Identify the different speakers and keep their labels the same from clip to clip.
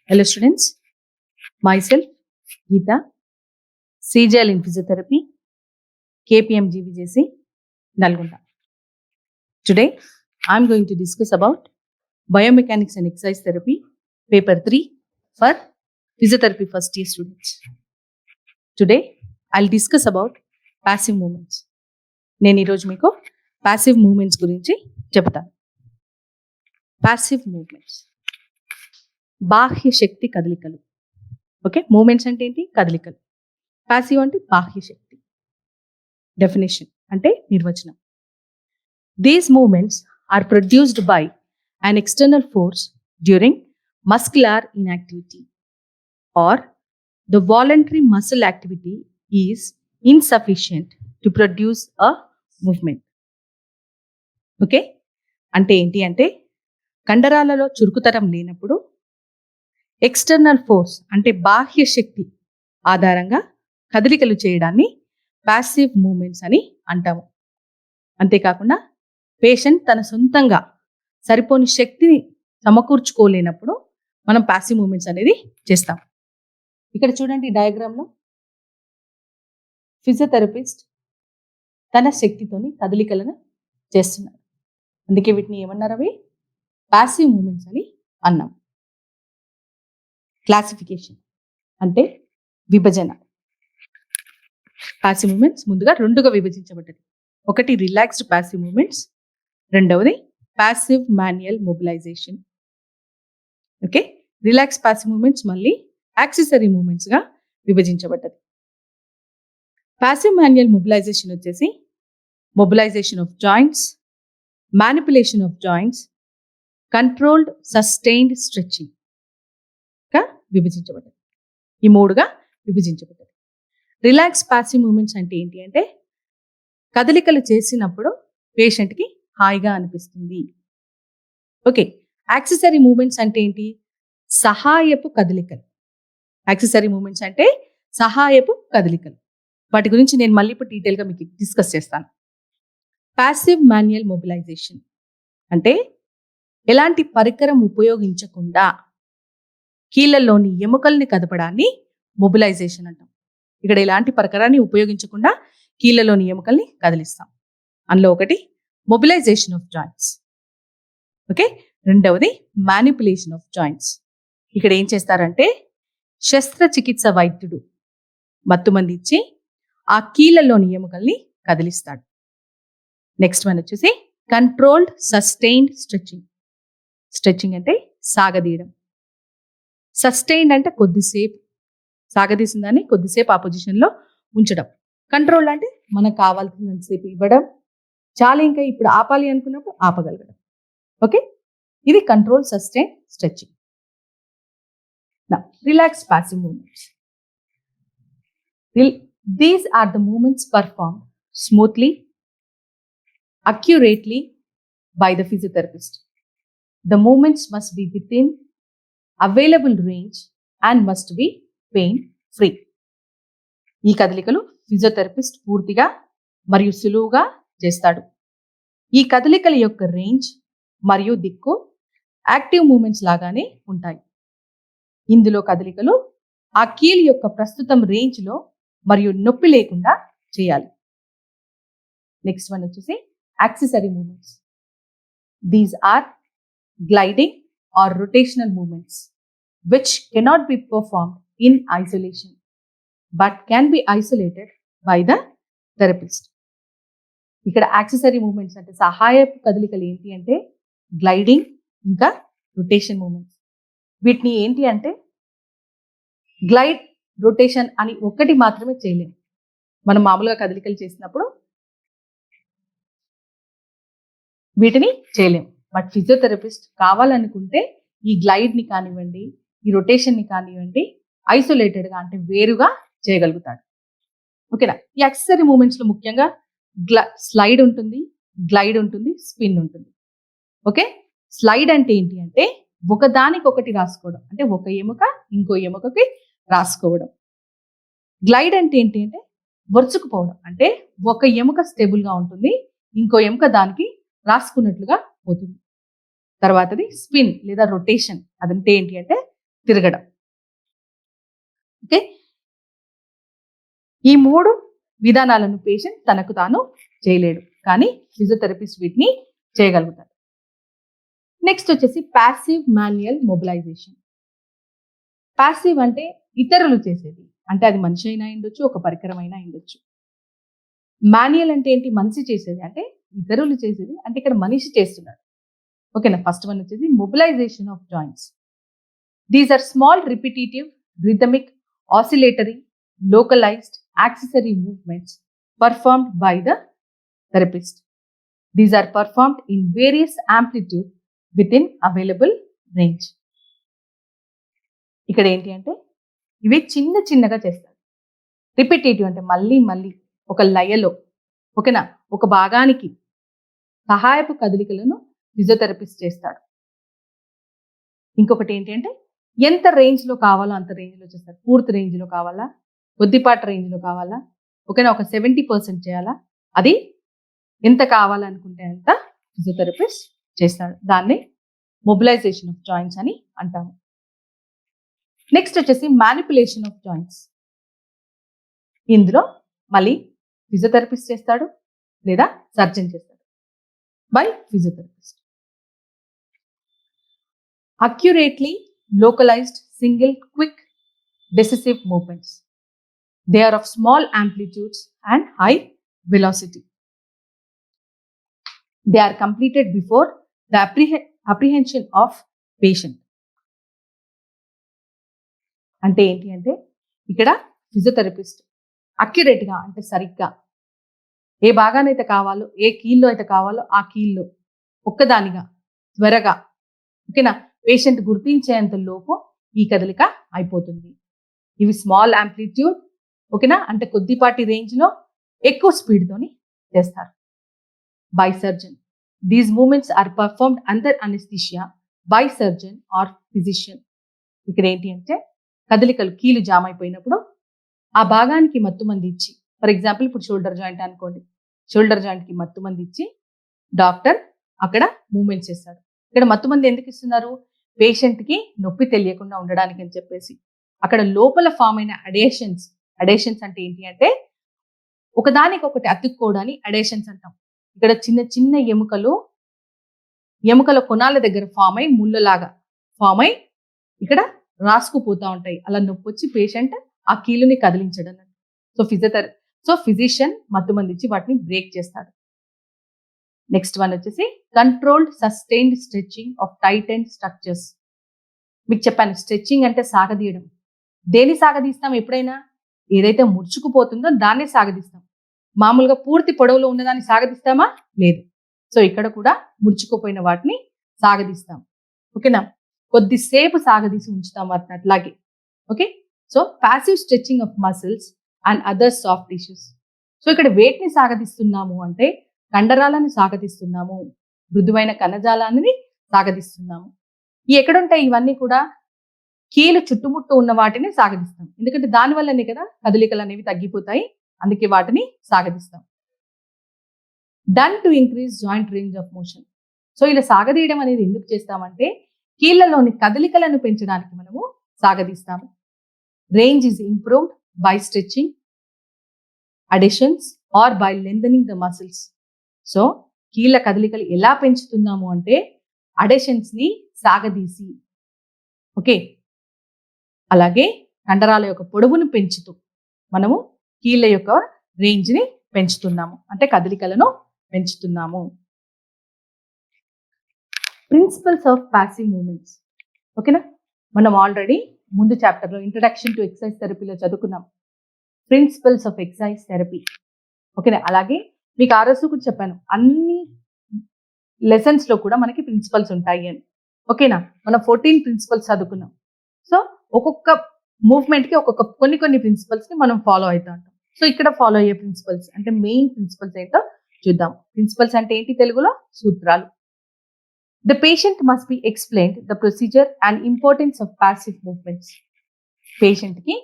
Speaker 1: Hello students, myself Geeta, CGL in Physiotherapy, KPM GVJC, Nalgonda. Today I am going to discuss about Biomechanics and Exercise Therapy, Paper 3 for Physiotherapy first year students. Today I'll discuss about passive movements. నేను ఈరోజు మీకు passive movements గురించి చెప్తాను. Passive movements, బాహ్య శక్తి కదలికలు. Okay, moments అంటే ఏంటి? కదలికలు. పాసివ్ అంటే బాహ్య శక్తి. డెఫినేషన్ అంటే నిర్వచనం. These movements are produced by an external force during muscular inactivity or the voluntary muscle activity is insufficient to produce a movement. Okay, అంటే ఏంటి అంటే కండరాలలో చురుకుతనం లేనప్పుడు ఎక్స్టర్నల్ ఫోర్స్ అంటే బాహ్య శక్తి ఆధారంగా కదలికలు చేయడాన్ని పాసివ్ మూమెంట్స్ అని అంటాము. అంతేకాకుండా పేషెంట్ తన సొంతంగా సరిపోని శక్తిని సమకూర్చుకోలేనప్పుడు మనం పాసివ్ మూమెంట్స్ అనేది చేస్తాం. ఇక్కడ చూడండి డయాగ్రామ్లో ఫిజియోథెరపిస్ట్ తన శక్తితోని కదలికలను చేస్తున్నారు. అందుకే వీటిని ఏమన్నారు? అవి పాసివ్ మూమెంట్స్ అని అన్నాం. క్లాసిఫికేషన్ అంటే విభజన. పాసివ్ మూమెంట్స్ ముందుగా రెండుగా విభజించబడ్డది. ఒకటి రిలాక్స్డ్ పాసివ్ మూమెంట్స్, రెండవది passive manual mobilisation. Okay, relax passive movements మళ్ళీ యాక్సెసరీ మూమెంట్స్గా విభజించబడ్డది. పాసివ్ మాన్యువల్ మొబిలైజేషన్ వచ్చేసి mobilisation of joints, manipulation of joints, controlled sustained stretching విభజించబడ్డది. ఈ మూడుగా విభజించబడ్డది. రిలాక్స్ పాసివ్ మూమెంట్స్ అంటే ఏంటి అంటే కదలికలు చేసినప్పుడు పేషెంట్కి హాయిగా అనిపిస్తుంది. ఓకే, యాక్సెసరీ మూమెంట్స్ అంటే ఏంటి? సహాయపు కదలికలు. యాక్సెసరీ మూమెంట్స్ అంటే సహాయపు కదలికలు. వాటి గురించి నేను మళ్ళీ ఇప్పుడు డీటెయిల్గా మీకు డిస్కస్ చేస్తాను. పాసివ్ మాన్యువల్ మొబిలైజేషన్ అంటే ఎలాంటి పరికరం ఉపయోగించకుండా కీళ్ళలోని ఎముకల్ని కదపడాన్ని మొబిలైజేషన్ అంటాం. ఇక్కడ ఎలాంటి పరికరాన్ని ఉపయోగించకుండా కీళ్ళలోని ఎముకల్ని కదిలిస్తాం. అందులో ఒకటి మొబిలైజేషన్ ఆఫ్ జాయింట్స్. ఓకే, రెండవది మ్యానిపులేషన్ ఆఫ్ జాయింట్స్. ఇక్కడ ఏం చేస్తారంటే శస్త్రచికిత్స వైద్యుడు మత్తుమంది ఇచ్చి ఆ కీళ్ళలోని ఎముకల్ని కదిలిస్తాడు. నెక్స్ట్ వన్ వచ్చేసి కంట్రోల్డ్ సస్టైన్డ్ స్ట్రెచింగ్. స్ట్రెచింగ్ అంటే సాగదీయడం. సస్టైన్డ్ అంటే కొద్దిసేపు, సాగదీసిన దాన్ని కొద్దిసేపు ఆ పొజిషన్లో ఉంచడం. కంట్రోల్ అంటే మనకు కావాల్సినంతసేపు ఇవ్వడం, చాలా ఇంకా ఇప్పుడు ఆపాలి అనుకున్నప్పుడు ఆపగలగడం. ఓకే, ఇది control sustain stretching. Relax passive movements. These are the movements perform smoothly, accurately by the physiotherapist. The movements must be within available range and must be pain free. ఈ కదలికలు ఫిజియోథెరపిస్ట్ పూర్తిగా మరియు సులువుగా చేస్తాడు. ఈ కదలికల యొక్క రేంజ్ మరియు దిక్కు యాక్టివ్ మూమెంట్స్ లాగానే ఉంటాయి. ఇందులో కదలికలు ఆ కీలు యొక్క ప్రస్తుతం రేంజ్లో మరియు నొప్పి లేకుండా చేయాలి. నెక్స్ట్ వన్ వచ్చేసి accessory movements. These are gliding or rotational movements which cannot be performed in isolation but can be isolated by the therapist. ఇక్కడ యాక్సెసరీ మూమెంట్స్ అంటే సహాయపు కదలికలు ఏంటి అంటే గ్లైడింగ్ ఇంకా రొటేషన్ మూమెంట్స్. వీటిని ఏంటి అంటే గ్లైడ్, రొటేషన్ అని ఒక్కటి మాత్రమే చేయలేము. మనం మామూలుగా కదలికలు చేసినప్పుడు వీటిని చేయలేము. బట్ ఫిజియోథెరపిస్ట్ కావాలనుకుంటే ఈ గ్లైడ్ని కానివ్వండి, ఈ రొటేషన్ని కానివ్వండి ఐసోలేటెడ్గా అంటే వేరుగా చేయగలుగుతాడు. ఓకేనా? ఈ యాక్సెసరీ మూమెంట్స్లో ముఖ్యంగా స్లైడ్ ఉంటుంది, గ్లైడ్ ఉంటుంది, స్పిన్ ఉంటుంది. ఓకే, స్లైడ్ అంటే ఏంటి అంటే ఒకదానికొకటి రాసుకోవడం, అంటే ఒక ఎముక ఇంకో ఎముకకి రాసుకోవడం. గ్లైడ్ అంటే ఏంటి అంటే వరుచుకుపోవడం, అంటే ఒక ఎముక స్టేబుల్గా ఉంటుంది, ఇంకో ఎముక దానికి రాసుకున్నట్లుగా పోతుంది. తర్వాతది స్పిన్ లేదా రొటేషన్. అదంటే ఏంటి అంటే తిరగడం. ఓకే, ఈ 3 విధానాలను పేషెంట్ తనకు తాను చేయలేడు, కానీ ఫిజియోథెరపిస్ట్ వీటిని చేయగలుగుతారు. నెక్స్ట్ వచ్చేసి ప్యాసివ్ మాన్యువల్ మొబిలైజేషన్. ప్యాసివ్ అంటే ఇతరులు చేసేది, అంటే అది మనిషి అయినా ఉండొచ్చు, ఒక పరికరం అయినా ఉండొచ్చు. మాన్యువల్ అంటే ఏంటి? మనిషి చేసేది, అంటే ఇతరులు చేసేది, అంటే ఇక్కడ మనిషి చేస్తున్నాడు. ఓకేనా. ఫస్ట్ వన్ వచ్చేసి mobilisation of joints. These are small repetitive rhythmic oscillatory localized accessory movements performed by the therapist. These are performed in various amplitude within available range. ఇక్కడ ఏంటి అంటే ఇవి చిన్న చిన్నగా చేస్తారు. రిపిటేటివ్ అంటే మళ్ళీ మళ్ళీ ఒక లయలో, ఓకేనా, ఒక భాగానికి సహాయపు కదలికలను ఫిజియోథెరపిస్ట్ చేస్తాడు. ఇంకొకటి ఏంటి అంటే ఎంత రేంజ్లో కావాలో అంత రేంజ్లో చేస్తారు. పూర్తి రేంజ్లో కావాలా, కొద్దిపాటి రేంజ్లో కావాలా, ఓకేనా, ఒక 70% చేయాలా, అది ఎంత కావాలనుకుంటే అంత ఫిజియోథెరపిస్ట్ చేస్తాడు. దాన్ని మొబిలైజేషన్ ఆఫ్ జాయింట్స్ అని అంటాము. నెక్స్ట్ వచ్చేసి మ్యానిపులేషన్ ఆఫ్ జాయింట్స్. ఇందులో మళ్ళీ ఫిజియోథెరపిస్ట్ చేస్తాడు లేదా సర్జన్ చేస్తాడు. By physiotherapist. Accurately localized single quick decisive movements. They are of small amplitudes and high velocity. They are completed before the apprehension of patient. అంటే ఏంటి అంటే ఇక్కడ ఫిజియోథెరపిస్ట్ అక్యురేట్గా, అంటే సరిగ్గా ఏ భాగానైతే కావాలో, ఏ కీల్లో అయితే కావాలో ఆ కీల్లో ఒక్కదానిగా త్వరగా, ఓకేనా, పేషెంట్ గుర్తించేంత లోపు ఈ కదలిక అయిపోతుంది. ఇవి స్మాల్ యాంప్లిట్యూడ్, ఓకేనా, అంటే కొద్దిపాటి రేంజ్లో ఎక్కువ స్పీడ్తోని చేస్తారు. By surgeon. These movements are performed under anaesthesia by surgeon or physician. ఇక్కడ ఏంటి అంటే కదలికలు కీలు జామ్ అయిపోయినప్పుడు ఆ భాగానికి మత్తుమంది ఇచ్చి, ఫర్ ఎగ్జాంపుల్ ఇప్పుడు షోల్డర్ జాయింట్ అనుకోండి, షోల్డర్ జాయింట్కి మత్తుమంది ఇచ్చి డాక్టర్ అక్కడ మూమెంట్స్ చేస్తాడు. ఇక్కడ మత్తుమంది ఎందుకు ఇస్తున్నారు? పేషెంట్కి నొప్పి తెలియకుండా ఉండడానికి అని చెప్పేసి. అక్కడ లోపల ఫామ్ అయిన అడేషన్స్ అంటే ఏంటి అంటే ఒకదానికొకటి అతుక్కోవడాన్ని అడేషన్స్ అంటాం. ఇక్కడ చిన్న చిన్న ఎముకల కొనాల దగ్గర ఫామ్ అయి ముళ్ళలాగా ఫామ్ అయి ఇక్కడ రాసుకుపోతా ఉంటాయి. అలా నొప్పి వచ్చి పేషెంట్ ఆ కీలుని కదిలించడం. సో ఫిజిషియన్ మత్తుమంది ఇచ్చి వాటిని బ్రేక్ చేస్తాడు. నెక్స్ట్ వన్ వచ్చేసి controlled sustained stretching of tight and structures. మీకు చెప్పాను, స్ట్రెచింగ్ అంటే సాగదీయడం. దేని సాగదీస్తాం? ఎప్పుడైనా ఏదైతే ముడుచుకుపోతుందో దాన్ని సాగదీస్తాం. మామూలుగా పూర్తి పొడవులో ఉన్నదాన్ని సాగదీస్తామా? లేదు. సో ఇక్కడ కూడా ముడుచుకుపోయిన వాటిని సాగదీస్తాం, ఓకేనా. కొద్దిసేపు సాగదీసి ఉంచుతాం వాటిని అట్లాగే. Okay, so passive stretching of muscles and other soft tissues. So ఇక్కడ వేటిని సాగదీస్తున్నాము అంటే కండరాలను సాగదీస్తున్నాము, మృదువైన కణజాలాన్ని సాగదీస్తున్నాము. ఎక్కడుంటాయి ఇవన్నీ కూడా? కీలు చుట్టుముట్టు ఉన్న వాటిని సాగదీస్తాం, ఎందుకంటే దానివల్లనే కదా కదలికలు అనేవి తగ్గిపోతాయి, అందుకే వాటిని సాగదీస్తాం. Done to increase joint range of motion. So ఇలా సాగదీయడం అనేది ఎందుకు చేస్తామంటే కీళ్లలోని కదలికలను పెంచడానికి మనము సాగదీస్తాము. Range is improved by stretching, adhesions are by lengthening the muscles. So కీళ్ళ కదలికలు ఎలా పెంచుతున్నాము అంటే అడిషన్స్ ని సాగదీసి, ఓకే, అలాగే కండరాల యొక్క పొడవును పెంచుతూ మనము కీళ్ళ యొక్క రేంజ్ ని పెంచుతున్నాము, అంటే కదలికలను పెంచుతున్నాము. Principles of passive movements. ఓకేనా, మనం ఆల్రెడీ ముందు చాప్టర్లో ఇంట్రడక్షన్ టు ఎక్సర్సైజ్ థెరపీలో చదువుకున్నాం ప్రిన్సిపల్స్ ఆఫ్ ఎక్సర్సైజ్ థెరపీ. ఓకేనా, అలాగే మీకు ఆ రోజు కూడా చెప్పాను అన్ని లెసన్స్ లో కూడా మనకి ప్రిన్సిపల్స్ ఉంటాయి అని. ఓకేనా, మనం 14 ప్రిన్సిపల్స్ చదువుకున్నాం. సో ఒక్కొక్క మూవ్మెంట్ కి ఒక్కొక్క కొన్ని ప్రిన్సిపల్స్ ని మనం ఫాలో అవుతూ ఉంటాం. సో ఇక్కడ ఫాలో అయ్యే ప్రిన్సిపల్స్ అంటే మెయిన్ ప్రిన్సిపల్స్ ఏంటో చూద్దాం. ప్రిన్సిపల్స్ అంటే ఏంటి తెలుగులో? సూత్రాలు. The patient must be explained the procedure and importance of passive movements. Patient కి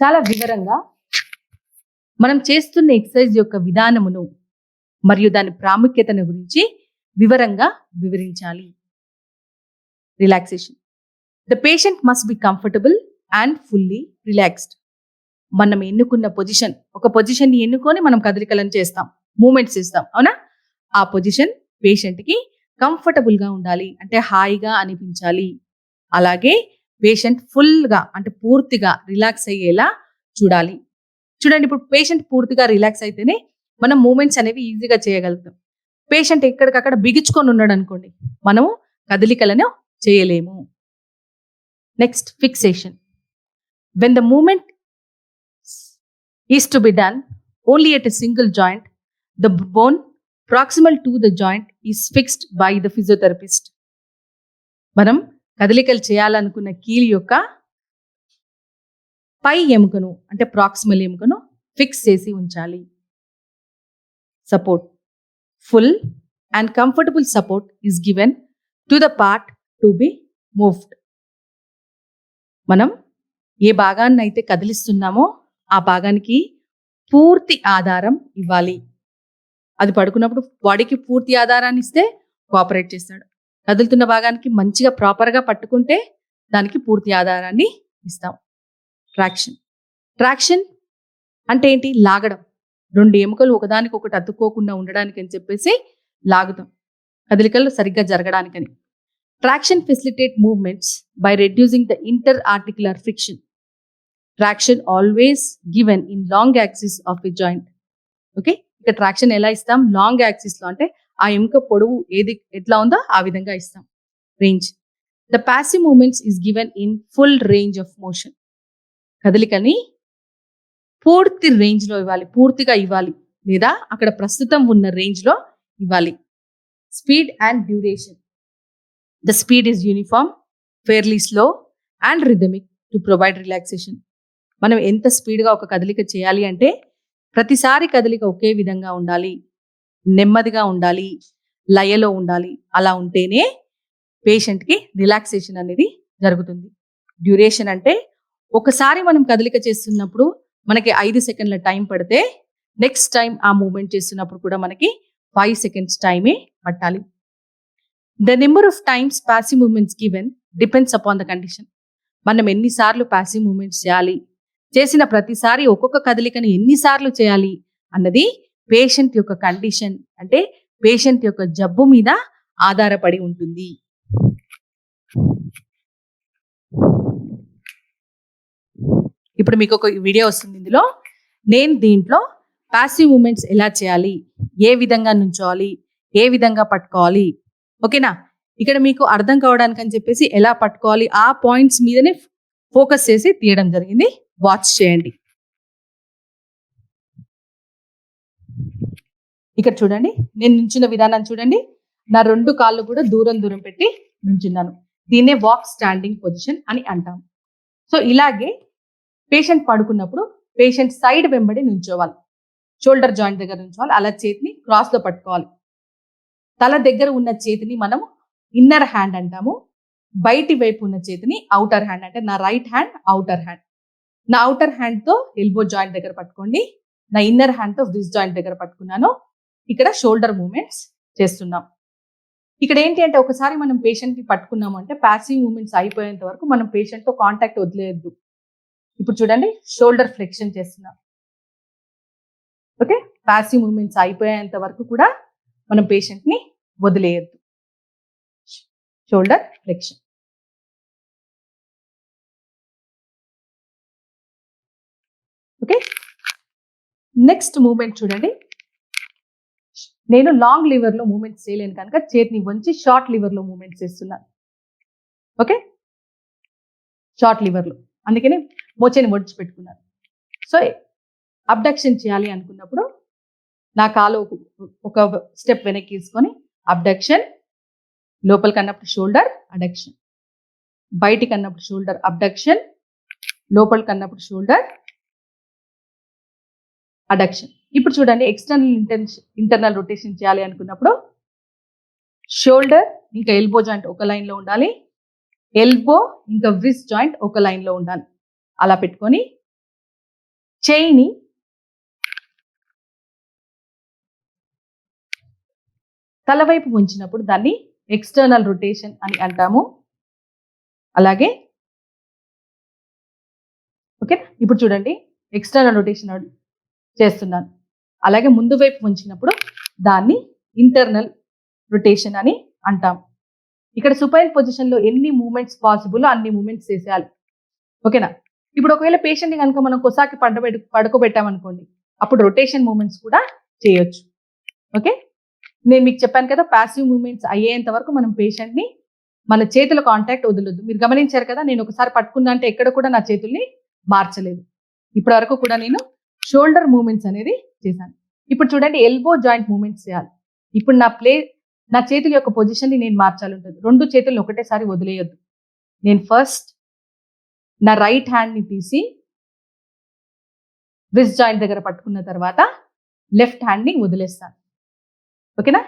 Speaker 1: చాలా వివరంగా మనం చేస్తున్న ఎక్సర్సైజ్ యొక్క విధానమును మరియు దాని ప్రాముఖ్యతను గురించి వివరంగా వివరించాలి. Relaxation. The patient must be comfortable and fully relaxed. మనం ఎన్నుకున్న పొజిషన్, ఒక పొజిషన్ ని ఎన్నుకొని మనం కదలికలను చేస్తాం, మూమెంట్స్ ఇస్తాం, అవునా? ఆ పొజిషన్ పేషెంట్కి కంఫర్టబుల్గా ఉండాలి, అంటే హాయిగా అనిపించాలి. అలాగే పేషెంట్ ఫుల్గా అంటే పూర్తిగా రిలాక్స్ అయ్యేలా చూడాలి. చూడండి, ఇప్పుడు పేషెంట్ పూర్తిగా రిలాక్స్ అయితేనే మనం మూమెంట్స్ అనేవి ఈజీగా చేయగలుగుతాం. పేషెంట్ ఎక్కడికక్కడ బిగించుకొని ఉన్నాడు అనుకోండి, మనము కదలికలను చేయలేము. Next, fixation. When the movement is to be done only at a single joint, the bone proximal to the joint is fixed by the physiotherapist. మనం కదలికలు చేయాలనుకున్న కీలు యొక్క పై ఎముకను అంటే ప్రాక్సిమల్ ఎముకను ఫిక్స్ చేసి ఉంచాలి. Support. Full and comfortable support is given to the part to be moved. మనం ఏ భాగాన్ని అయితే కదిలిస్తున్నామో ఆ భాగానికి పూర్తి ఆధారం ఇవ్వాలి. అది పడుకున్నప్పుడు బాడీకి పూర్తి ఆధారాన్ని ఇస్తే కోఆపరేట్ చేస్తాడు. కదులుతున్న భాగానికి మంచిగా ప్రాపర్గా పట్టుకుంటే దానికి పూర్తి ఆధారాన్ని ఇస్తాం. ట్రాక్షన్. ట్రాక్షన్ అంటే ఏంటి? లాగడం. రెండు ఎముకలు ఒకదానికి ఒకటి అతుక్కోకుండా ఉండడానికి అని చెప్పేసి లాగుతాం, కదలికలు సరిగ్గా జరగడానికని. Traction facilitate movements by reducing the inter articular friction. Traction always given in long axis of a joint. Okay, ఇక ట్రాక్షన్ ఎలా ఇస్తాం? లాంగ్ యాక్సిస్ లో, అంటే ఆ ఎముక పొడవు ఏది ఎట్లా ఉందో ఆ విధంగా ఇస్తాం. Range. The passive movements is given in full range of motion. కదలికని పూర్తి రేంజ్ లో ఇవ్వాలి, పూర్తిగా ఇవ్వాలి, లేదా అక్కడ ప్రస్తుతం ఉన్న రేంజ్ లో ఇవ్వాలి. Speed and duration. The speed is uniform, fairly slow and rhythmic to provide relaxation. మనం ఎంత స్పీడ్గా ఒక కదలిక చేయాలి అంటే ప్రతిసారి కదలిక ఒకే విధంగా ఉండాలి, నెమ్మదిగా ఉండాలి, లయలో ఉండాలి. అలా ఉంటేనే పేషెంట్కి రిలాక్సేషన్ అనేది జరుగుతుంది. డ్యూరేషన్ అంటే ఒకసారి మనం కదలిక చేస్తున్నప్పుడు మనకి 5 సెకండ్ల టైం పడితే నెక్స్ట్ టైం ఆ మూమెంట్ చేస్తున్నప్పుడు కూడా మనకి 5 సెకండ్స్ టైమే పట్టాలి. The number of times passive movements given depends upon the condition. మనం ఎన్నిసార్లు పాసివ్ మూమెంట్స్ చేయాలి, చేసిన ప్రతిసారి ఒక్కొక్క కదలికను ఎన్నిసార్లు చేయాలి అన్నది పేషెంట్ యొక్క కండిషన్, అంటే పేషెంట్ యొక్క జబ్బు మీద ఆధారపడి ఉంటుంది. ఇప్పుడు మీకు ఒక వీడియో వస్తుంది, ఇందులో నేను దీంట్లో పాసివ్ మూమెంట్స్ ఎలా చేయాలి, ఏ విధంగా నుంచోవాలి, ఏ విధంగా పట్టుకోవాలి, ఓకేనా? ఇక్కడ మీకు అర్థం కావడానికి అని చెప్పేసి ఎలా పట్టుకోవాలి ఆ పాయింట్స్ మీదనే ఫోకస్ చేసి తీయడం జరిగింది. వాచ్ చేయండి. ఇక్కడ చూడండి, నేను నుంచున్న విధానం చూడండి. నా 2 కాళ్ళు కూడా దూరం దూరం పెట్టి నుంచున్నాను. దీన్నే వాక్ స్టాండింగ్ పొజిషన్ అని అంటాం. సో ఇలాగే పేషెంట్ పడుకున్నప్పుడు పేషెంట్ సైడ్ వెంబడి నుంచోవాలి, షోల్డర్ జాయింట్ దగ్గర నుంచోవాలి. అలా చేతిని క్రాస్ లో పట్టుకోవాలి. తల దగ్గర ఉన్న చేతిని మనం ఇన్నర్ హ్యాండ్ అంటాము, బయటి వైపు ఉన్న చేతిని అవుటర్ హ్యాండ్, అంటే నా రైట్ హ్యాండ్ అవుటర్ హ్యాండ్. నా అవుటర్ హ్యాండ్ తో ఎల్బో జాయింట్ దగ్గర పట్టుకోండి, నా ఇన్నర్ హ్యాండ్ తో రిస్ట్ జాయింట్ దగ్గర పట్టుకున్నాను. ఇక్కడ షోల్డర్ మూమెంట్స్ చేస్తున్నాం. ఇక్కడ ఏంటి అంటే ఒకసారి మనం పేషెంట్ ని పట్టుకున్నాము అంటే పాసివ్ మూమెంట్స్ అయిపోయేంత వరకు మనం పేషెంట్ తో కాంటాక్ట్ వదిలేయద్దు. ఇప్పుడు చూడండి, షోల్డర్ ఫ్లెక్షన్ చేస్తున్నాం. ఓకే, పాసివ్ మూమెంట్స్ అయిపోయేంత వరకు కూడా మనం పేషెంట్ ని వదిలేయద్దు. Shoulder flexion. Okay, next movement చూడండి. నేను లాంగ్ లివర్ లో మూమెంట్స్ చేయలేను కనుక చేతిని వంచి షార్ట్ లివర్ లో మూమెంట్స్ చేస్తున్నాను. ఓకే, షార్ట్ లివర్ లో, అందుకని మోచేని ఒడిచి పెట్టుకున్నాను. సో అబ్డక్షన్ చేయాలి అనుకున్నప్పుడు నా కాలు ఒక స్టెప్ వెనక్కి తీసుకొని అబ్డక్షన్, లోపలికి అన్నప్పుడు షోల్డర్ అడక్షన్, బయటికి అన్నప్పుడు షోల్డర్ అబ్డక్షన్, లోపలికి అన్నప్పుడు షోల్డర్ అడక్షన్. ఇప్పుడు చూడండి, ఎక్స్టర్నల్ ఇంటర్నల్ రొటేషన్ చేయాలి అనుకున్నప్పుడు షోల్డర్ ఇంకా ఎల్బో జాయింట్ ఒక లైన్ లో ఉండాలి, ఎల్బో ఇంకా వ్రిస్ట్ జాయింట్ ఒక లైన్ లో ఉండాలి. అలా పెట్టుకొని చేయిని తలవైపు ఉంచినప్పుడు దాన్ని ఎక్స్టర్నల్ రొటేషన్ అని అంటాము. అలాగే ఓకే. ఇప్పుడు చూడండి ఎక్స్టర్నల్ రొటేషన్ చేస్తున్నాను. అలాగే ముందు వైపు ఉంచినప్పుడు దాన్ని ఇంటర్నల్ రొటేషన్ అని అంటాం. ఇక్కడ సుపైన్ పొజిషన్లో ఎన్ని మూమెంట్స్ పాసిబుల్ అన్ని మూమెంట్స్ చేసేయాలి. ఓకేనా. ఇప్పుడు ఒకవేళ పేషెంట్ని కనుక మనం కొసాకి పడుకోబెట్టామనుకోండి, అప్పుడు రొటేషన్ మూమెంట్స్ కూడా చేయొచ్చు. ఓకే. నేను మీకు చెప్పాను కదా, ప్యాసివ్ మూమెంట్స్ అయ్యేంత వరకు మనం పేషెంట్ని మన చేతుల కాంటాక్ట్ వదలొద్దు. మీరు గమనించారు కదా, నేను ఒకసారి పట్టుకున్నా అంటే ఎక్కడ కూడా నా చేతుల్ని మార్చలేదు. ఇప్పటి వరకు కూడా నేను షోల్డర్ మూమెంట్స్ అనేది చేశాను. ఇప్పుడు చూడండి ఎల్బో జాయింట్ మూమెంట్స్ చేయాలి. ఇప్పుడు నా చేతుల యొక్క పొజిషన్ని నేను మార్చాలి ఉంటుంది. 2 చేతులను ఒకటేసారి వదిలేయొద్దు. నేను ఫస్ట్ నా రైట్ హ్యాండ్ని తీసి రిస్ట్ జాయింట్ దగ్గర పట్టుకున్న తర్వాత లెఫ్ట్ హ్యాండ్ని వదిలేస్తాను. ఓకేనా.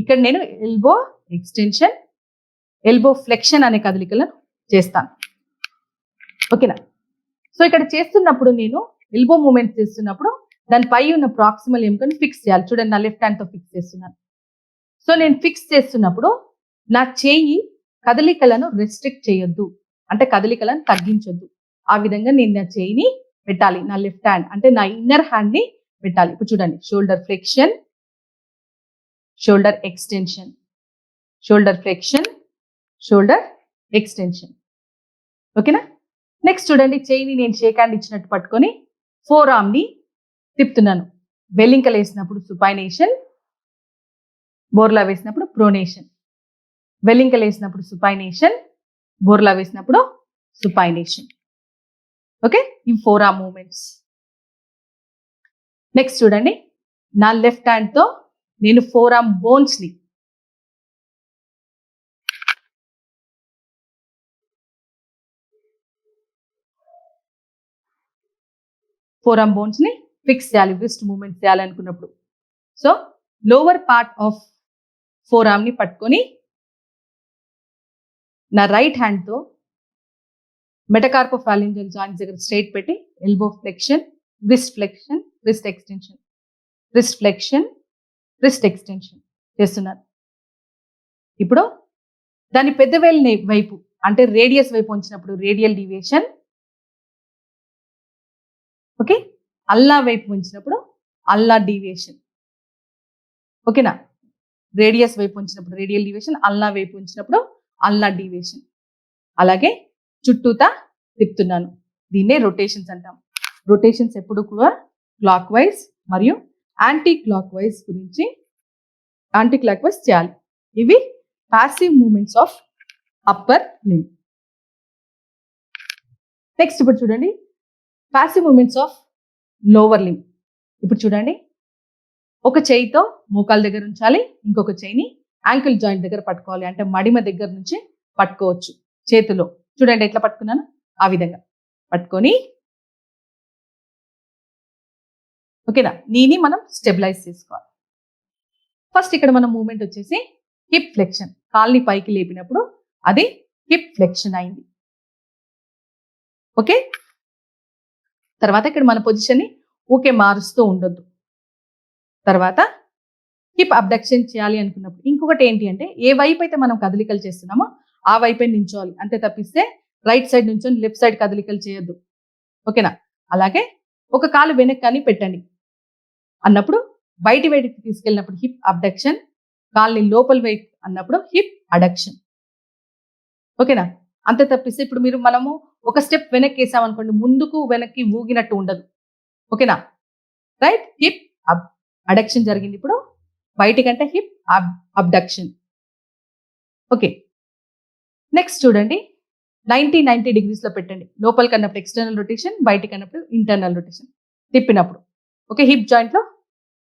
Speaker 1: ఇక్కడ నేను ఎల్బో ఎక్స్టెన్షన్, ఎల్బో ఫ్లెక్షన్ అనే కదలికలను చేస్తాను. ఓకేనా. సో ఇక్కడ చేస్తున్నప్పుడు నేను ఎల్బో మూమెంట్ చేస్తున్నప్పుడు దాని పై ఉన్న ప్రాక్సిమల్ ఎముకని ఫిక్స్ చేయాలి. చూడండి, నా లెఫ్ట్ హ్యాండ్తో ఫిక్స్ చేస్తున్నాను. సో నేను ఫిక్స్ చేస్తున్నప్పుడు నా చేయి కదలికలను రెస్ట్రిక్ట్ చేయొద్దు, అంటే కదలికలను తగ్గించొద్దు. ఆ విధంగా నేను నా చేయిని పెట్టాలి. నా లెఫ్ట్ హ్యాండ్ అంటే నా ఇన్నర్ హ్యాండ్ని పెట్టాలి. ఇప్పుడు చూడండి, shoulder flexion, shoulder extension, shoulder flexion, shoulder extension. ఓకేనా. నెక్స్ట్ చూడండి, చేయిని నేను షేక్ హ్యాండ్ ఇచ్చినట్టు పట్టుకొని ఫోర్ ఆర్మ్ని తిప్పుతున్నాను. వెల్లింకలు వేసినప్పుడు సుపైనేషన్, బోర్లా వేసినప్పుడు ప్రోనేషన్. వెల్లింకలు వేసినప్పుడు సుపైనేషన్, బోర్లా వేసినప్పుడు సుపైనేషన్. ఓకే, ఈ 4 ఆర్మ్ మూమెంట్స్. నెక్స్ట్ చూడండి, నా లెఫ్ట్ హ్యాండ్తో నేను 4 ఆర్మ్ బోన్స్ని ఫిక్స్ చేయాలి, రిస్ట్ మూమెంట్ చేయాలనుకున్నప్పుడు. సో లోవర్ పార్ట్ ఆఫ్ 4 ఆర్మ్ని పట్టుకొని నా రైట్ హ్యాండ్తో మెటకార్పోఫాలింజియల్ జాయింట్స్ దగ్గర స్ట్రైట్ పెట్టి elbow flexion, wrist flexion, wrist extension, wrist flexion, wrist extension చేస్తున్నారు. ఇప్పుడు దాని పెద్ద వేలు వైపు అంటే రేడియస్ వైపు ఉంచినప్పుడు రేడియల్ డివియేషన్. ఓకే, అల్లా వైపు ఉంచినప్పుడు అల్లా డివియేషన్. ఓకేనా. రేడియస్ వైపు ఉంచినప్పుడు రేడియల్ డివియేషన్, అల్లా వైపు ఉంచినప్పుడు అల్లా డివియేషన్. అలాగే చుట్టూతా తిప్పుతున్నాను. దీన్నే రొటేషన్స్ అంటాం. రొటేషన్స్ ఎప్పుడు కూడా క్లాక్ వైజ్ మరియు యాంటీ క్లాక్ వైజ్ చేయాలి. ఇవి passive movements of upper limb. Next ఇప్పుడు చూడండి, passive movements of lower limb. ఇప్పుడు చూడండి, ఒక చేయితో మోకాల దగ్గర ఉంచాలి, ఇంకొక చేయిని యాంకిల్ జాయింట్ దగ్గర పట్టుకోవాలి. అంటే మడిమ దగ్గర నుంచి పట్టుకోవచ్చు చేతిలో. చూడండి ఎట్లా పట్టుకున్నాను, ఆ విధంగా పట్టుకొని ఓకేనా, నీని మనం స్టెబిలైజ్ చేసుకోవాలి. ఫస్ట్ ఇక్కడ మన మూమెంట్ వచ్చేసి హిప్ ఫ్లెక్షన్, కాల్ని పైకి లేపినప్పుడు అది హిప్ ఫ్లెక్షన్ అయింది. ఓకే, తర్వాత ఇక్కడ మన పొజిషన్ని ఊకే మారుస్తూ ఉండొద్దు. తర్వాత హిప్ అబ్డక్షన్ చేయాలి అనుకున్నప్పుడు ఇంకొకటి ఏంటి అంటే, ఏ వైపు అయితే మనం కదలికలు చేస్తున్నామో ఆ వైపే నించోవాలి, అంతే తప్పిస్తే రైట్ సైడ్ నుంచి లెఫ్ట్ సైడ్ కదలికలు చేయొద్దు. ఓకేనా. అలాగే ఒక కాలు వెనక్కి అని పెట్టండి అన్నప్పుడు బయటి వైపుకి తీసుకెళ్ళినప్పుడు హిప్ అబ్డక్షన్, కాల్ని లోపల వైపు అన్నప్పుడు హిప్ అడక్షన్. ఓకేనా. అంతే తప్పిస్తే ఇప్పుడు మనము ఒక స్టెప్ వెనక్కి వేసామనుకోండి, ముందుకు వెనక్కి ఊగినట్టు ఉండదు. ఓకేనా. రైట్, హిప్ అడక్షన్ జరిగింది. ఇప్పుడు బయటికంటే హిప్ అబ్డక్షన్. ఓకే, నెక్స్ట్ చూడండి, 90 డిగ్రీస్లో పెట్టండి. లోపలికి అన్నప్పుడు ఎక్స్టర్నల్ రొటేషన్, బయటికి అన్నప్పుడు ఇంటర్నల్ రొటేషన్ తిప్పినప్పుడు. ఓకే, హిప్ జాయింట్లో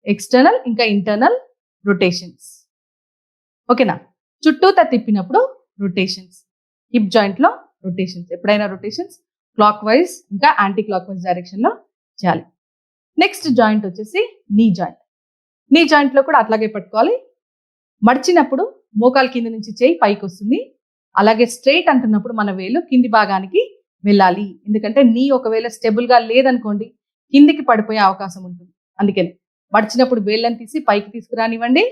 Speaker 1: ఎక్స్టర్నల్ ఇంకా ఇంటర్నల్ రొటేషన్స్. ఓకేనా. చుట్టూతా తిప్పినప్పుడు రొటేషన్స్, హిప్ జాయింట్లో రొటేషన్స్. ఎప్పుడైనా రొటేషన్స్ క్లాక్ వైజ్ ఇంకా యాంటీ క్లాక్ వైజ్ డైరెక్షన్లో చేయాలి. నెక్స్ట్ జాయింట్ వచ్చేసి నీ జాయింట్. నీ జాయింట్లో కూడా అట్లాగే పట్టుకోవాలి. మడిచినప్పుడు మోకాలు కింద నుంచి చేయి పైకి వస్తుంది. అలాగే స్ట్రైట్ అంటున్నప్పుడు మన వేలు కింది భాగానికి వెళ్ళాలి. ఎందుకంటే నీ ఒకవేళ స్టెబుల్గా లేదనుకోండి, కిందికి పడిపోయే అవకాశం ఉంటుంది. అందుకని మడిచినప్పుడు వేళ్ళని తీసి పైకి తీసుకురానివ్వండి.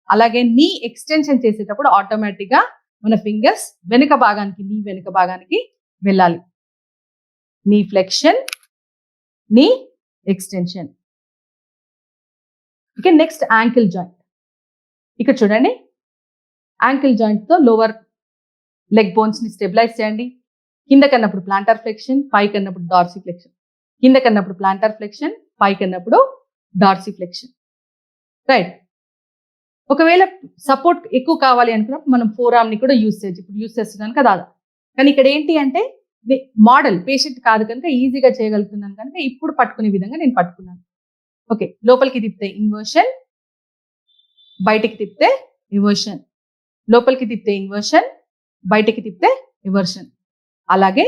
Speaker 1: అలాగే నీ ఎక్స్టెన్షన్ చేసేటప్పుడు ఆటోమేటిక్గా మన ఫింగర్స్ వెనుక భాగానికి, నీ వెనుక భాగానికి వెళ్ళాలి. నీ ఫ్లెక్షన్, నీ extension. Okay, next ankle joint. ఇక్కడ చూడండి, యాంకిల్ జాయింట్ తో లోవర్ లెగ్ బోన్స్ ని స్టెబిలైజ్ చేయండి. కింద కన్నప్పుడు ప్లాంటార్ ఫ్లెక్షన్, పై కన్నప్పుడు డార్సీ ఫ్లెక్షన్. కింద కన్నప్పుడు ప్లాంటార్ ఫ్లెక్షన్, పై కన్నప్పుడు డార్సీ ఫ్లెక్షన్. రైట్. ఒకవేళ సపోర్ట్ ఎక్కువ కావాలి అనుకున్నప్పుడు మనం ఫోర్ ఆర్మ్ ని కూడా యూజ్ చేయొచ్చు. ఇప్పుడు యూజ్ చేస్తున్నాను కదా అలా. కానీ ఇక్కడ ఏంటి అంటే మోడల్ పేషెంట్ కాదు కనుక ఈజీగా చేయగలుగుతున్నాను కనుక ఇప్పుడు పట్టుకునే విధంగా నేను పట్టుకున్నాను. ఓకే, లోపలికి తిప్పితే ఇన్వర్షన్, బయటికి తిప్పితే రివర్షన్, లోపలికి తిప్పితే ఇన్వర్షన్, బయటికి తిప్పితే రివర్షన్. అలాగే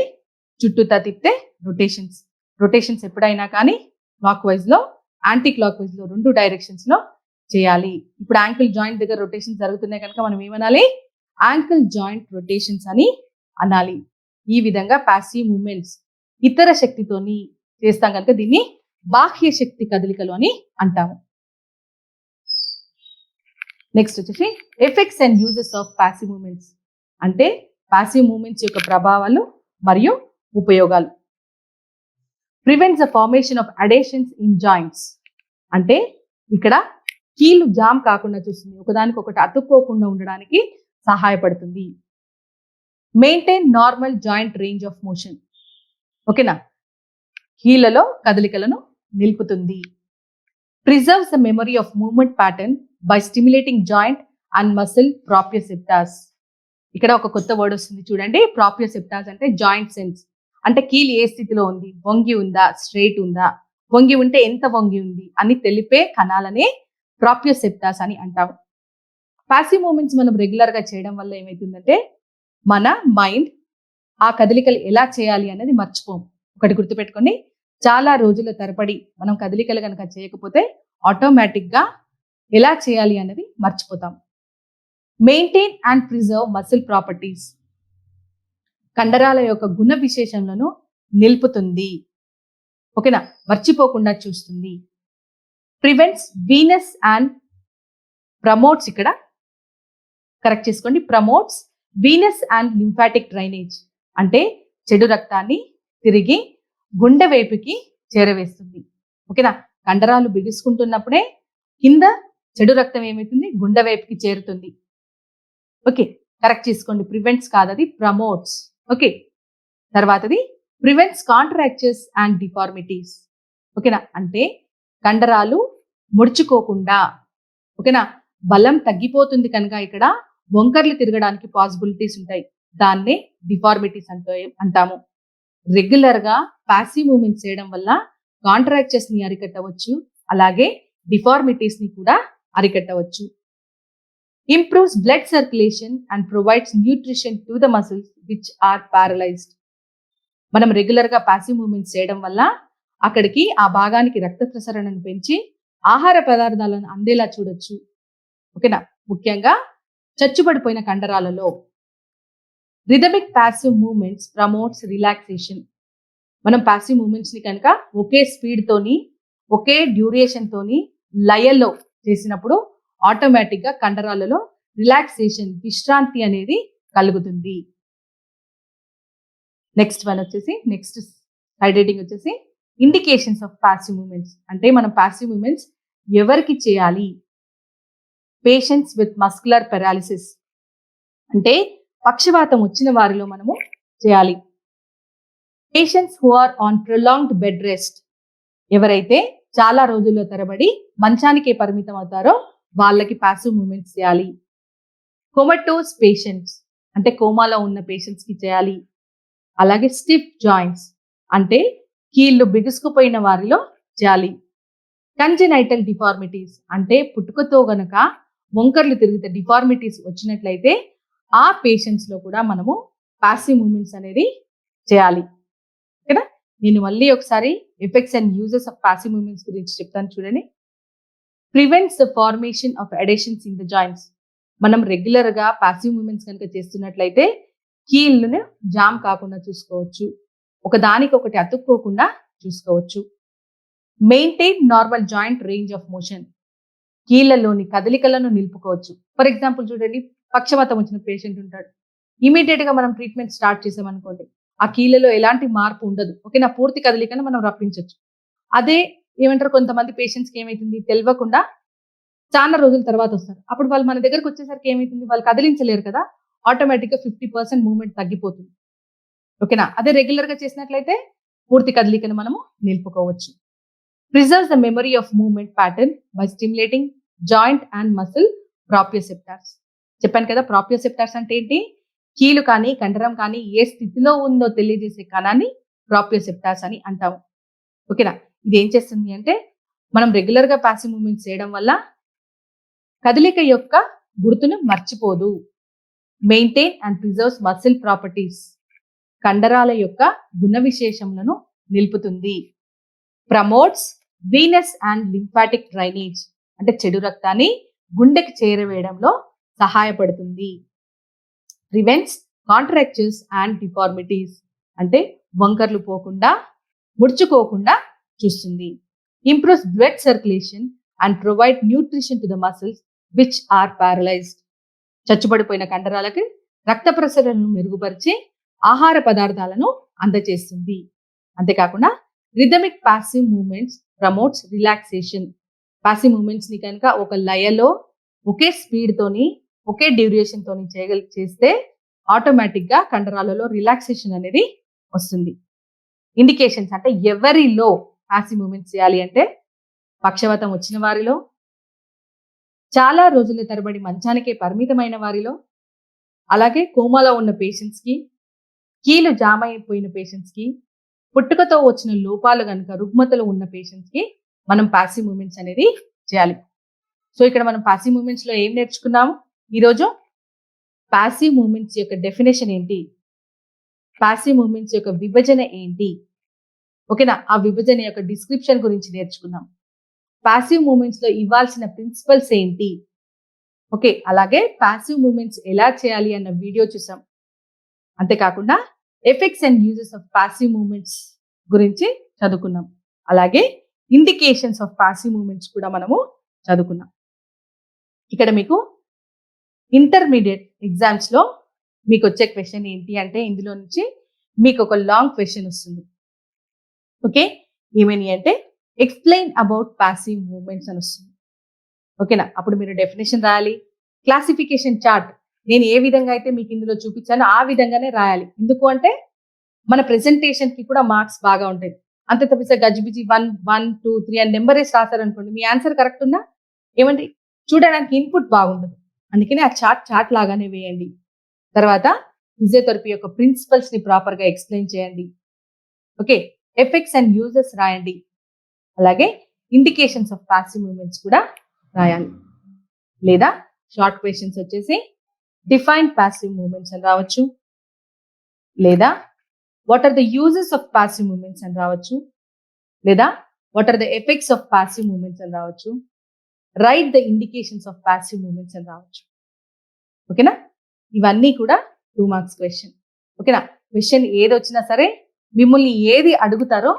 Speaker 1: చుట్టూతా తిప్పితే రొటేషన్స్. రొటేషన్స్ ఎప్పుడైనా కానీ క్లాక్ వైజ్ లో, యాంటీ క్లాక్ వైజ్ లో, రెండు డైరెక్షన్స్ లో చేయాలి. ఇప్పుడు యాంకిల్ జాయింట్ దగ్గర రొటేషన్స్ జరుగుతున్నాయి కనుక మనం ఏమనాలి? యాంకిల్ జాయింట్ రొటేషన్స్ అని అనాలి. ఈ విధంగా పాసివ్ మూమెంట్స్ ఇతర శక్తితోని చేస్తాం కనుక దీన్ని బాహ్య శక్తి కదలికలు అని అంటాము. నెక్స్ట్ వచ్చేసి effects and uses of passive movements. అంటే పాసివ్ మూమెంట్స్ యొక్క ప్రభావాలు మరియు ఉపయోగాలు. Prevents the formation of adhesions in joints. అంటే ఇక్కడ కీళ్ళు జామ్ కాకుండా చూస్తుంది, ఒకదానికి ఒకటి అతుక్కోకుండా ఉండడానికి సహాయపడుతుంది. Maintain normal joint range of motion. ఓకేనా, కీళ్ళలో కదలికలను నిలుపుతుంది. Preserves the memory of movement pattern by stimulating joint and muscle proprioceptors. ఇక్కడ ఒక కొత్త వర్డ్ వస్తుంది చూడండి. ప్రాప్రియోసెప్టాస్ అంటే జాయింట్ సెన్స్. అంటే కీలు ఏ స్థితిలో ఉంది, వంగి ఉందా, స్ట్రైట్ ఉందా, వంగి ఉంటే ఎంత వంగి ఉంది అని తెలిపే కణాలనే ప్రాప్రియోసెప్టాస్ అని అంటాము. పాసివ్ మూమెంట్స్ మనం రెగ్యులర్ గా చేయడం వల్ల ఏమైతుందంటే మన మైండ్ ఆ కదలికలు ఎలా చేయాలి అనేది మర్చిపోము. ఒకటి గుర్తుపెట్టుకోండి, చాలా రోజుల తరబడి మనం కదలికలు కనుక చేయకపోతే ఆటోమేటిక్ గా ఎలా చేయాలి అనేది మర్చిపోతాం. Maintain and preserve muscle properties. కండరాల యొక్క గుణ విశేషణలను నిలుపుతుంది. ఓకేనా, మర్చిపోకుండా చూస్తుంది. Prevents Venus and promotes. ఇక్కడ కరెక్ట్ చేసుకోండి, promotes venous and lymphatic drainage. అంటే చెడు రక్తాన్ని తిరిగి గుండె వైపుకి చేరవేస్తుంది. ఓకేనా, కండరాలు బిగుసుకుంటున్నప్పుడే కింద చెడు రక్తం ఏమవుతుంది, గుండె వైపుకి చేరుతుంది. ఓకే, కరెక్ట్ చేసుకోండి, ప్రివెంట్స్ కాదు అది ప్రమోట్స్. ఓకే, తర్వాతది ప్రివెంట్స్ కాంట్రాక్చర్స్ అండ్ డిఫార్మిటీస్. ఓకేనా, అంటే కండరాలు ముడుచుకోకుండా, ఓకేనా, బలం తగ్గిపోతుంది కనుక ఇక్కడ వంకర్లు తిరగడానికి పాసిబిలిటీస్ ఉంటాయి. దాన్నే డిఫార్మిటీస్ అంటాము. రెగ్యులర్ గా పాసివ్ మూమెంట్స్ చేయడం వల్ల కాంట్రాక్చర్స్ ని అరికట్టవచ్చు, అలాగే డిఫార్మిటీస్ ని కూడా అరికట్టవచ్చు. Improves blood circulation and provides nutrition to the muscles which are paralysed. మనం రెగ్యులర్ గా పాసివ్ మూమెంట్స్ చేయడం వల్ల అక్కడికి ఆ భాగానికి రక్త ప్రసరణను పెంచి ఆహార పదార్థాలను అందేలా చూడొచ్చు. ఓకేనా, ముఖ్యంగా చచ్చుబడిపోయిన కండరాలలో. Rhythmic passive movements promotes relaxation. మనం పాసివ్ మూమెంట్స్ ని కనుక ఒకే స్పీడ్ తోని, ఒకే డ్యూరేషన్ తోని లయలో చేసినప్పుడు ఆటోమేటిక్ గా కండరాలలో రిలాక్సేషన్, విశ్రాంతి అనేది కలుగుతుంది. నెక్స్ట్ వన్ వచ్చేసి, నెక్స్ట్ స్లైడ్ రీడింగ్ వచ్చేసి ఇండికేషన్స్ ఆఫ్ పాసివ్ మూమెంట్స్. అంటే మనం పాసివ్ మూమెంట్స్ ఎవరికి చేయాలి? Patients with muscular paralysis. అంటే పక్షవాతం వచ్చిన వారిలో మనము చేయాలి. Patients who are on prolonged bed rest. ఎవరైతే చాలా రోజుల్లో తరబడి మంచానికే పరిమితం అవుతారో వాళ్ళకి పాసివ్ మూమెంట్స్ చేయాలి. కోమటోస్ పేషెంట్స్, అంటే కోమాలో ఉన్న పేషెంట్స్ కి చేయాలి. అలాగే స్టిఫ్ జాయింట్స్, అంటే కీళ్ళు బిగుసుకుపోయిన వారిలో చేయాలి. కంజెనైటల్ డిఫార్మిటీస్, అంటే పుట్టుకతో గనక వంకర్లు తిరిగితే డిఫార్మిటీస్ వచ్చినట్లయితే ఆ పేషెంట్స్ లో కూడా మనము పాసివ్ మూమెంట్స్ అనేది చేయాలి. ఓకేనా, నేను మళ్ళీ ఒకసారి effects and uses of passive movements గురించి చెప్తాను చూడండి. Prevents the formation of adhesions in the joints. మనం రెగ్యులర్ గా పాసివ్ మూమెంట్స్ కనుక చేస్తున్నట్లయితే కీళ్ళను జామ్ కాకుండా చూసుకోవచ్చు, ఒకదానికొకటి అతుక్కోకుండా చూసుకోవచ్చు. Maintain normal joint range of motion. కీళ్ళలోని కదలికలను నిలుపుకోవచ్చు. ఫర్ ఎగ్జాంపుల్ చూడండి, పక్షవాతం వచ్చిన పేషెంట్ ఉంటాడు, ఇమీడియట్ గా మనం ట్రీట్మెంట్ స్టార్ట్ చేసామనుకోండి, ఆ కీళ్ళలో ఎలాంటి మార్పు ఉండదు. ఓకేనా, పూర్తి కదలికను మనం రప్పించవచ్చు. అదే ఏమంటారు, కొంతమంది పేషెంట్స్కి ఏమైతుంది తెలియకుండా చాలా రోజుల తర్వాత వస్తారు. అప్పుడు వాళ్ళు మన దగ్గరకు వచ్చేసరికి ఏమైతుంది, వాళ్ళు కదిలించలేరు కదా, ఆటోమేటిక్గా 50% మూవ్మెంట్ తగ్గిపోతుంది. ఓకేనా, అదే రెగ్యులర్ గా చేసినట్లయితే పూర్తి కదలికను మనము నిలుపుకోవచ్చు. Preserves the memory of movement pattern by stimulating joint and muscle proprioceptors. చెప్పాను కదా, ప్రాప్రియోసెప్టార్స్ అంటే ఏంటి, కీలు కానీ కండరం కానీ ఏ స్థితిలో ఉందో తెలియజేసే కణాన్ని ప్రాప్రియోసెప్టార్స్ అని అంటాము. ఓకేనా, ఇది ఏం చేస్తుంది అంటే మనం రెగ్యులర్ గా పాసివ్ మూవ్మెంట్స్ చేయడం వల్ల కదలిక యొక్క గుర్తును మర్చిపోదు. Maintain and preserves muscle properties, కండరాల యొక్క గుణ విశేషములను నిలుపుతుంది. Promotes venous and lymphatic drainage, అంటే చెడు రక్తాన్ని గుండెకి చేరవేయడంలో సహాయపడుతుంది. ప్రివెంట్స్ కాంట్రాక్చర్స్ అండ్ డిఫార్మిటీస్, అంటే వంకర్లు పోకుండా ముడుచుకోకుండా చూస్తుంది. Improves blood circulation and provide nutrition to the muscles which are paralysed, చచ్చుబడిపోయిన కండరాలకు రక్త ప్రసరణను మెరుగుపరిచి ఆహార పదార్థాలను అందజేస్తుంది. అంతేకాకుండా rhythmic passive movements promotes relaxation. Passive movements ని కనుక ఒక లయలో ఒకే స్పీడ్ తోని ఒకే డ్యూరేషన్ తోని చేస్తే ఆటోమేటిక్ గా కండరాలలో రిలాక్సేషన్ అనేది వస్తుంది. ఇండికేషన్స్ అంటే ఎవరిలో పాసివ్ మూవ్మెంట్స్ చేయాలి అంటే పక్షవాతం వచ్చిన వారిలో, చాలా రోజుల తరబడి మంచానికే పరిమితమైన వారిలో, అలాగే కోమాలో ఉన్న పేషెంట్స్ కి, కీలు జామ అయిపోయిన పేషెంట్స్ కి, పుట్టుకతో వచ్చిన లోపాలు కనుక రుగ్మతలు ఉన్న పేషెంట్స్ కి మనం పాసివ్ మూవ్మెంట్స్ అనేది చేయాలి. సో ఇక్కడ మనం పాసివ్ మూవ్మెంట్స్ లో ఏం నేర్చుకున్నాము ఈరోజు, పాసివ్ మూవ్మెంట్స్ యొక్క డెఫినేషన్ ఏంటి, పాసివ్ మూవ్మెంట్స్ యొక్క విభజన ఏంటి, ఓకేనా, ఆ విభజన యొక్క డిస్క్రిప్షన్ గురించి నేర్చుకున్నాం. పాసివ్ మూవ్మెంట్స్ లో ఇవ్వాల్సిన ప్రిన్సిపల్స్ ఏంటి, ఓకే, అలాగే పాసివ్ మూవ్మెంట్స్ ఎలా చేయాలి అన్న వీడియో చూసాం. అంతేకాకుండా effects and uses of passive movements గురించి చదువుకున్నాం. అలాగే ఇండికేషన్స్ ఆఫ్ పాసివ్ మూవ్మెంట్స్ కూడా మనము చదువుకున్నాం. ఇక్కడ మీకు ఇంటర్మీడియట్ ఎగ్జామ్స్ లో మీకు వచ్చే క్వశ్చన్ ఏంటి అంటే ఇందులో నుంచి మీకు ఒక లాంగ్ క్వశ్చన్ వస్తుంది. ఓకే, ఏమని అంటే ఎక్స్ప్లెయిన్ అబౌట్ పాసివ్ మూవ్మెంట్స్ అని వస్తుంది. ఓకేనా, అప్పుడు మీరు డెఫినేషన్ రాయాలి, క్లాసిఫికేషన్ చార్ట్ నేను ఏ విధంగా అయితే మీకు ఇందులో చూపించానో ఆ విధంగానే రాయాలి. ఎందుకు అంటే మన ప్రెజెంటేషన్ కి కూడా మార్క్స్ బాగా ఉంటాయి. అంతే తప్పిస్తే గజిబిజి 1, 1, 2, 3 అని నెంబర్ వేసి రాశారనుకోండి, మీ ఆన్సర్ కరెక్ట్ ఉన్నా ఏమంటే చూడడానికి ఇన్పుట్ బాగుండదు. అందుకని ఆ చార్ట్ లాగానే వేయండి. తర్వాత ఫిజియోథెరపీ యొక్క ప్రిన్సిపల్స్ ని ప్రాపర్ గా ఎక్స్ప్లెయిన్ చేయండి. ఓకే, ఎఫెక్ట్స్ అండ్ యూజెస్ రాయండి. అలాగే ఇండికేషన్స్ ఆఫ్ పాసివ్ మూవ్మెంట్స్ కూడా రాయాలి. లేదా షార్ట్ క్వశ్చన్స్ వచ్చేసి డిఫైన్ పాసివ్ మూవ్మెంట్స్ అని రావచ్చు, లేదా what are the uses of passive movements అని రావచ్చు, లేదా what are the effects of passive movements అని రావచ్చు, write the indications of passive movements అని రావచ్చు. ఓకేనా, ఇవన్నీ కూడా 2 మార్క్స్ క్వశ్చన్. ఓకేనా, క్వశ్చన్ ఏది వచ్చినా సరే మిమ్మల్ని ఏది అడుగుతారో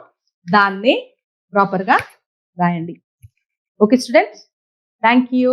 Speaker 1: దాన్నే ప్రాపర్గా రాయండి. Okay students, thank you.